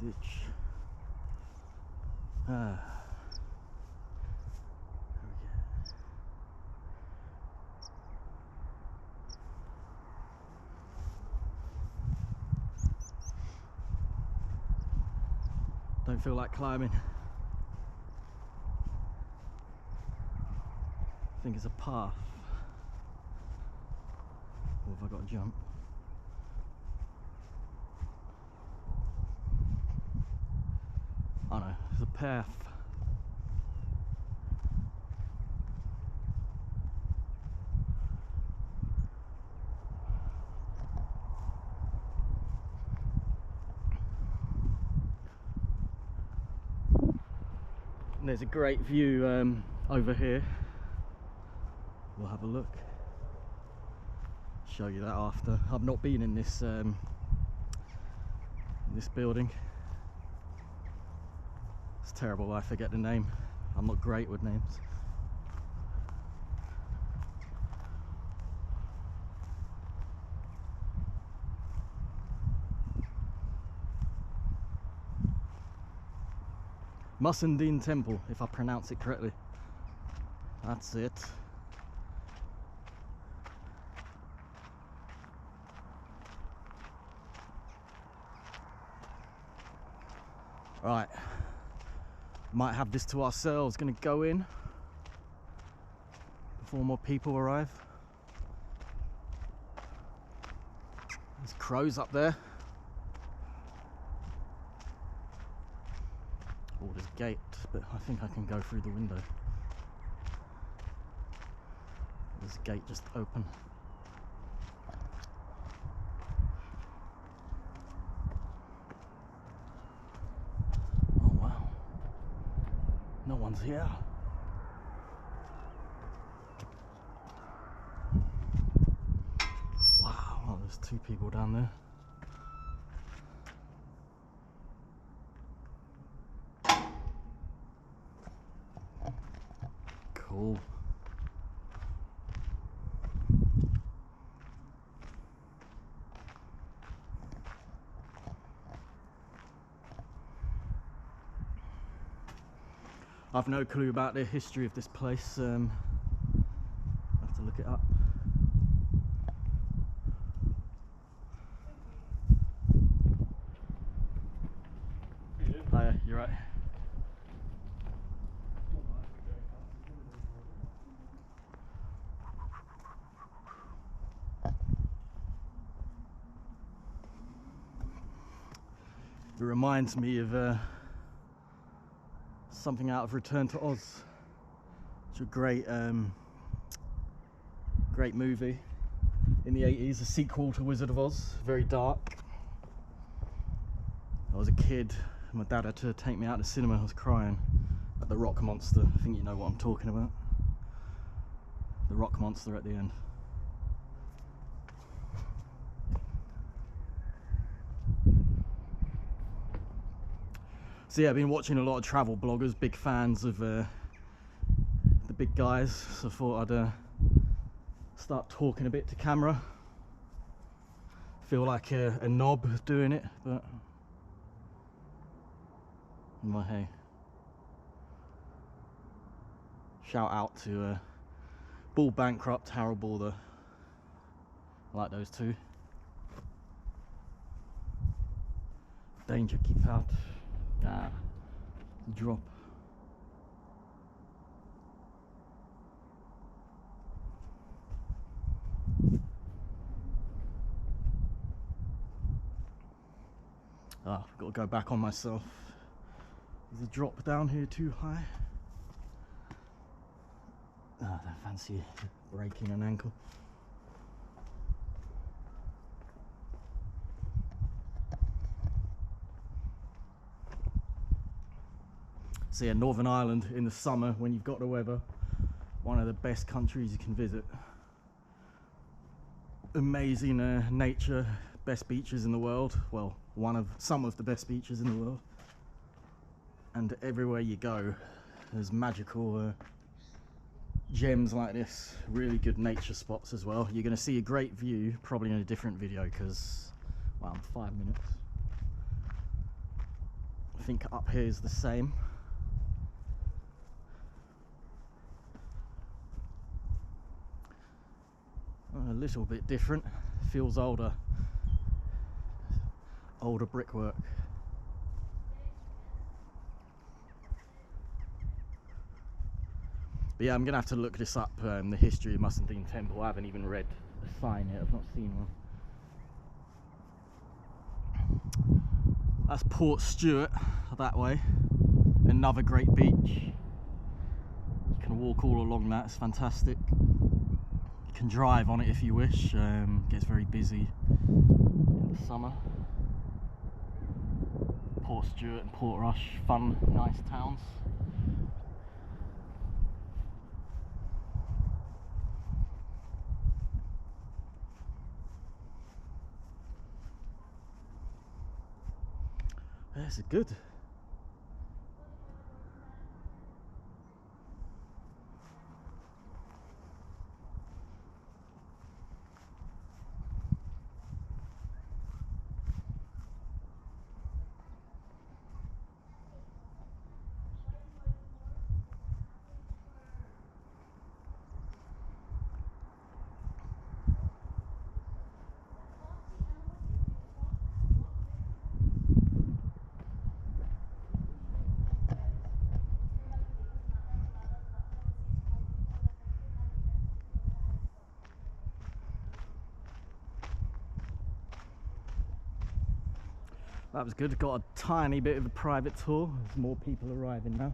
ditch. There we go. Don't feel like climbing. I think it's a path. Or have I got to jump? Oh no, it's a path. And there's a great view over here. We'll have a look. Show you that after. I've not been in this building. It's terrible, I forget the name. I'm not great with names. Mussenden Temple, if I pronounce it correctly. That's it. Right, might have this to ourselves. Gonna go in before more people arrive. There's crows up there. Oh, there's a gate, but I think I can go through the window. There's a gate just open. No one's here. Wow, oh, there's two people down there. Cool. I've no clue about the history of this place. I'll have to look it up. Hiya, you're right. It reminds me of something out of Return to Oz. It's a great great movie in the 80s, a sequel to Wizard of Oz, very dark. I was a kid, my dad had to take me out to the cinema. I was crying at the rock monster. I think you know what I'm talking about. The rock monster at the end. So yeah, I've been watching a lot of travel bloggers, big fans of the big guys, so I thought I'd start talking a bit to camera. Feel like a knob doing it, but well, hey. Shout out to Bull Bankrupt, Harold Balder. I like those two. Danger, keep out. Ah, drop. Ah, I've got to go back on myself. There's a drop down here too high. Ah, I don't fancy breaking an ankle. So yeah, Northern Ireland in the summer when you've got the weather, one of the best countries you can visit. Amazing nature, best beaches in the world. Well, some of the best beaches in the world. And everywhere you go, there's magical gems like this. Really good nature spots as well. You're going to see a great view, probably in a different video because, well, I'm 5 minutes. think up here is the same. A little bit different, feels older brickwork. But yeah, I'm gonna have to look this up, the history of Mussenden Temple. I haven't even read a sign yet, I've not seen one. That's Port Stewart that way, another great beach. You can walk all along that, it's fantastic. You can drive on it if you wish, gets very busy in the summer. Port Stewart and Port Rush, fun, nice towns. This is good. That was good. Got a tiny bit of a private tour. There's more people arriving now.